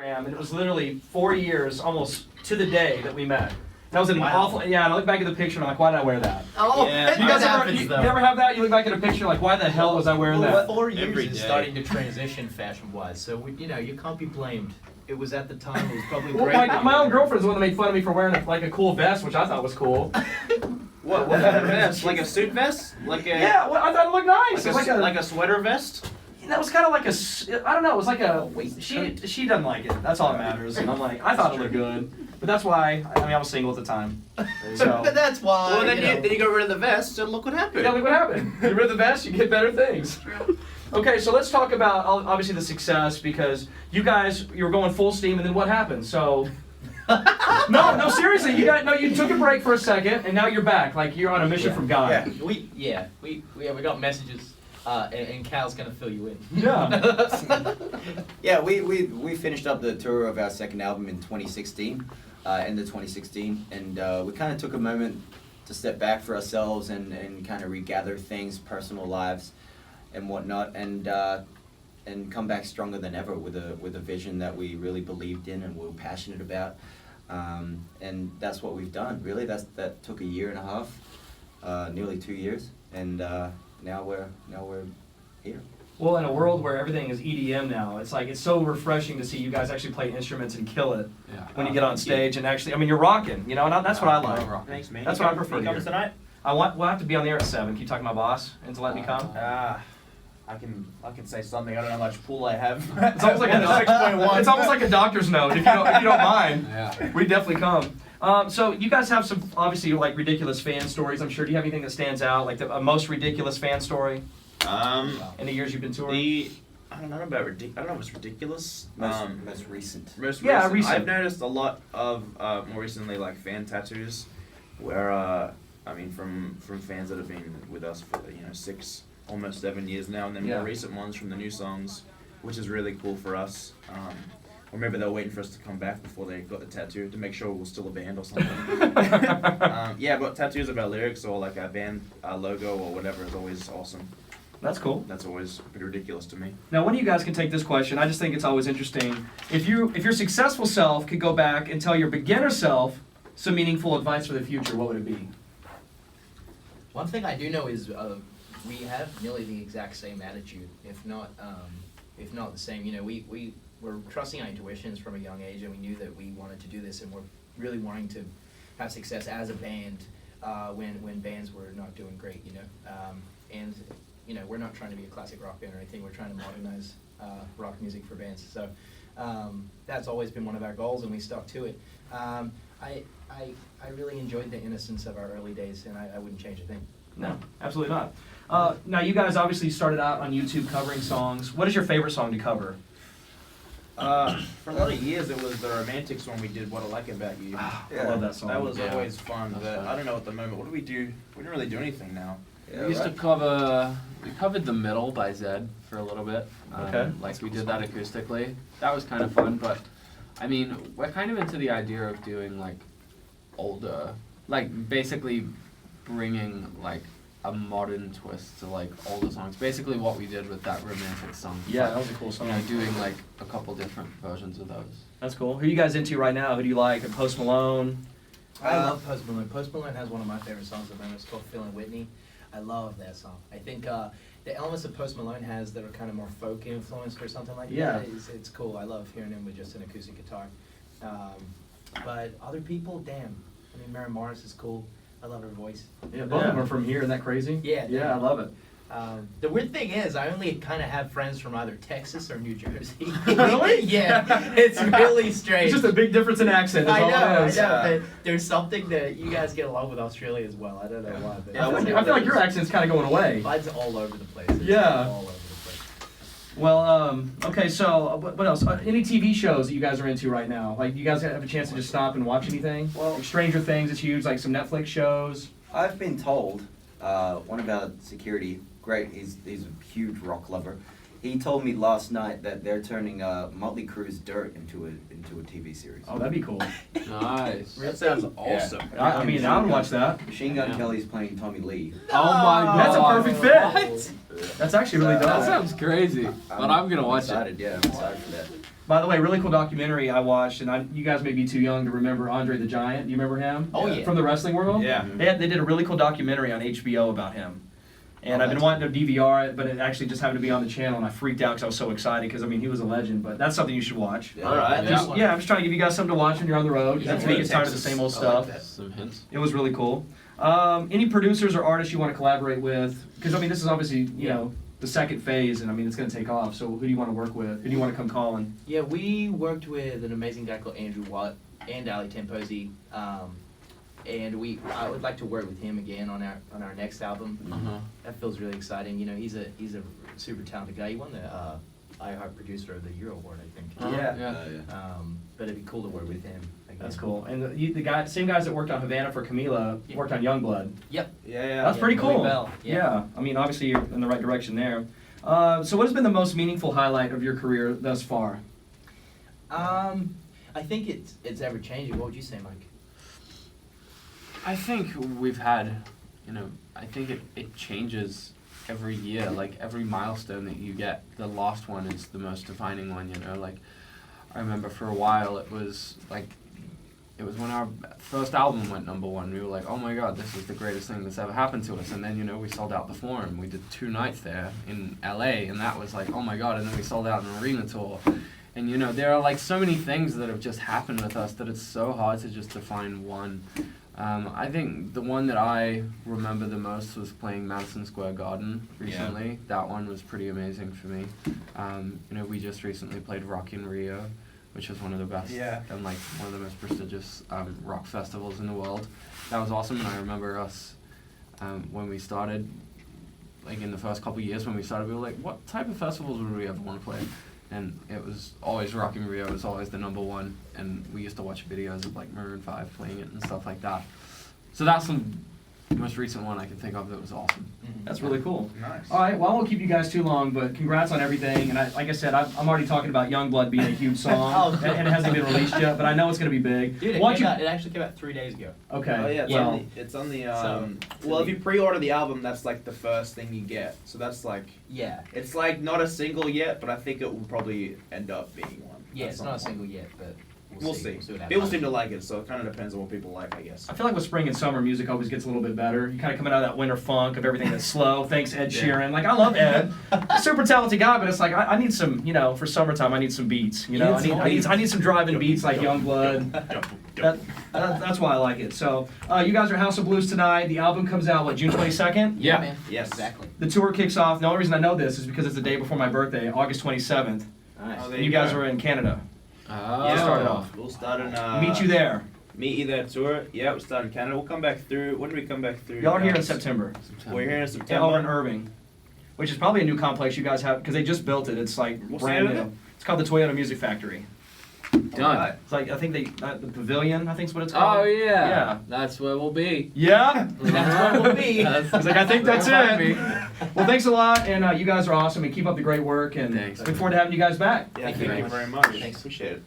And it was literally 4 years, almost to the day that we met. That was an awful. Yeah, and I look back at the picture and I'm like, why did I wear that? Oh, yeah. You guys ever have that? You look back at a picture like, why the hell was I wearing that? 4 years is starting to transition fashion-wise, so you can't be blamed. It was at the time. It was probably Well, great. my own girlfriend's the one that made fun of me for wearing like a cool vest, which I thought was cool. What kind of vest? Like a suit vest? Like a Yeah, well, I thought it looked nice. like a sweater vest? That was kind of like I don't know. It was like a. She doesn't like it. That's all that matters. And I'm like, I thought it looked good, but that's why. I was single at the time. So. But that's why. Well, then you got rid of the vest, so look what happened. Yeah, look what happened. You rid of the vest, you get better things. Okay, so let's talk about obviously the success, because you were going full steam, and then what happened? So. No, seriously, you took a break for a second, and now you're back. Like you're on a mission from God. Yeah, we got messages. And Cal's gonna fill you in. Yeah. Yeah, we finished up the tour of our second album in 2016, end of 2016, and we kind of took a moment to step back for ourselves and kind of regather things, personal lives, and whatnot, and come back stronger than ever with a vision that we really believed in and we were passionate about, and that's what we've done. Really, that took a year and a half, nearly 2 years, and. Now we're here. Well, in a world where everything is EDM now, it's so refreshing to see you guys actually play instruments and kill it when you get on stage and actually. You're rocking, and that's what I like. Thanks, man. That's what I prefer. Coming tonight? We'll have to be on the air at 7. Can you talk to my boss and to let me come? I can say something. I don't know how much pool I have. It's almost like a 6.1. It's almost like a doctor's note. If you don't mind, we definitely come. So you guys have some obviously like ridiculous fan stories. I'm sure. Do you have anything that stands out, like a most ridiculous fan story? In the years you've been touring. I don't know about I don't know if it's ridiculous. Most recent. Most recent. recent. I've noticed a lot of more recently like fan tattoos, where from fans that have been with us for 6, almost 7 years now, and then more recent ones from the new songs, which is really cool for us. Or maybe they were waiting for us to come back before they got the tattoo to make sure we were still a band or something. But tattoos of our lyrics or like our band logo or whatever is always awesome. That's cool. That's always pretty ridiculous to me. Now, one of you guys can take this question. I just think it's always interesting. If your successful self could go back and tell your beginner self some meaningful advice for the future, what would it be? One thing I do know is we have nearly the exact same attitude, if not the same. We were trusting our intuitions from a young age, and we knew that we wanted to do this, and we're really wanting to have success as a band when bands were not doing great, and we're not trying to be a classic rock band or anything. We're trying to modernize rock music for bands. So that's always been one of our goals, and we stuck to it. I really enjoyed the innocence of our early days, and I wouldn't change a thing. No, absolutely not. Now, you guys obviously started out on YouTube covering songs. What is your favorite song to cover? For a lot of years, it was the Romantics when we did What I Like About You. I love that song. That was always fun, but I don't know at the moment. What do we do? We don't really do anything now. We used to we covered The Middle by Zed for a little bit. Okay. We did that acoustically. That was kind of fun, but we're kind of into the idea of doing older, basically bringing a modern twist to older songs. Basically what we did with that Romantic song. Yeah, that was a cool song. Doing a couple different versions of those. That's cool. Who are you guys into right now? Who do you like? Post Malone? I love Post Malone. Post Malone has one of my favorite songs at the moment. It's called Phil and Whitney. I love that song. I think the elements that Post Malone has that are kind of more folk influenced or something like that, it's cool. I love hearing him with just an acoustic guitar. But other people, damn. Mary Morris is cool. I love her voice. Yeah, both of them are from here. Isn't that crazy? Yeah. Yeah, I love it. The weird thing is, I only kind of have friends from either Texas or New Jersey. Really? Yeah, it's really strange. It's just a big difference in accent. I know. But there's something that you guys get along with Australia as well. I don't know why. But I feel like your accent's kind of going away. Mine's all over the place. All over the place. Well, okay, so what else? Any TV shows that you guys are into right now? You guys have a chance to just stop and watch anything? Well, Stranger Things is huge, some Netflix shows. I've been told, one of our security, great, he's a huge rock lover. He told me last night that they're turning Motley Crue's Dirt into a TV series. Oh, that'd be cool. Nice. That sounds awesome. I would watch that. Machine Gun Kelly's playing Tommy Lee. Oh my god. That's a perfect fit. That's actually really dope. That sounds crazy. But I'm gonna watch it. Yeah, I'm excited for that. By the way, really cool documentary I watched, and you guys may be too young to remember Andre the Giant. Do you remember him? Oh, yeah. From the wrestling world? Yeah. They did a really cool documentary on HBO about him. And I've been wanting to DVR it, but it actually just happened to be on the channel, and I freaked out because I was so excited because, I mean, he was a legend, but that's something you should watch. Yeah. All right. Yeah, I'm just trying to give you guys something to watch when you're on the road. Yeah, That's me we're in get tired of the Texas. same old I like stuff. that. Some hints. It was really cool. Any producers or artists you want to collaborate with? Because, I mean, this is obviously, you know, the second phase, and I mean, it's going to take off. So who do you want to work with? Who do you want to come calling? Yeah, we worked with an amazing guy called Andrew Watt and Ali Temposi, and I would like to work with him again on our next album. That feels really exciting. You know, he's a super talented guy. He won the iHeart Producer of the Year award, I think. Yeah. But it'd be cool to work with him again. That's cool. And the same guys that worked on Havana for Camila worked on Youngblood. Yep. Yeah. That's pretty Billy cool. Bell. Yeah. I mean, obviously you're in the right direction there. So what has been the most meaningful highlight of your career thus far? I think it's ever changing. What would you say, Mike? I think we've had, you know, I think it changes every year. Like every milestone that you get, the last one is the most defining one, you know. Like I remember for a while it was when our first album went #1. We were like, oh my god, this is the greatest thing that's ever happened to us. And then, you know, we sold out the Forum. We did 2 nights there in LA, and that was like, oh my god. And then we sold out an arena tour. And, you know, there are like so many things that have just happened with us that it's so hard to just define one. I think the one that I remember the most was playing Madison Square Garden recently. Yeah. That one was pretty amazing for me. You know, we just recently played Rock in Rio, which was one of the best and like one of the most prestigious rock festivals in the world. That was awesome, and I remember us when we started, like in the first couple of years when we started, we were like, what type of festivals would we ever want to play? And it was always Rock in Rio, it was always the #1, and we used to watch videos of like Maroon 5 playing it and stuff like that. So that's the most recent one I can think of that was awesome. That's really cool. Nice. All right, well, I won't keep you guys too long, but congrats on everything. And like I said, I'm already talking about Youngblood being a huge song, and it hasn't been released yet, but I know it's going to be big. Dude, it actually came out 3 days ago. Okay. Oh yeah, Well, it's on the well, if you pre-order the album, that's like the first thing you get. So that's like it's like not a single yet, but I think it will probably end up being one. Yeah, it's not a single yet, but we'll see. We'll see what People happens. seem to like it, so it kind of depends on what people like, I guess. I feel like with spring and summer, music always gets a little bit better. You're kind of coming out of that winter funk of everything that's slow. Thanks, Ed Sheeran. Like, I love Ed. Super talented guy, but it's like, I need some, you know, for summertime, I need some beats. You know, I need some driving beats like Youngblood. That's why I like it. So, you guys are House of Blues tonight. The album comes out, what, June 22nd? Yeah, man. Yes. Exactly. The tour kicks off. The only reason I know this is because it's the day before my birthday, August 27th. Nice. Oh, And you guys are in Canada. Oh. Start it off. We'll start in. Meet you there. Meet you there tour. Yeah, we'll start in Canada. We'll come back through. When do we come back through? Y'all are here in September. We're here in Yeah, September. over in Irving, which is probably a new complex you guys have because they just built it. It's like What's brand the name of new. It's called the Toyota Music Factory. Done. It's like I think the Pavilion. I think is what it's called. Oh yeah. Yeah. That's where we'll be. Yeah. That's what we'll be. He's like, I think that's it. Well, thanks a lot, and you guys are awesome, and keep up the great work, and Thanks. look forward to having you guys back. Yeah, Thank you thank very you much. very much. Thanks. Appreciate it.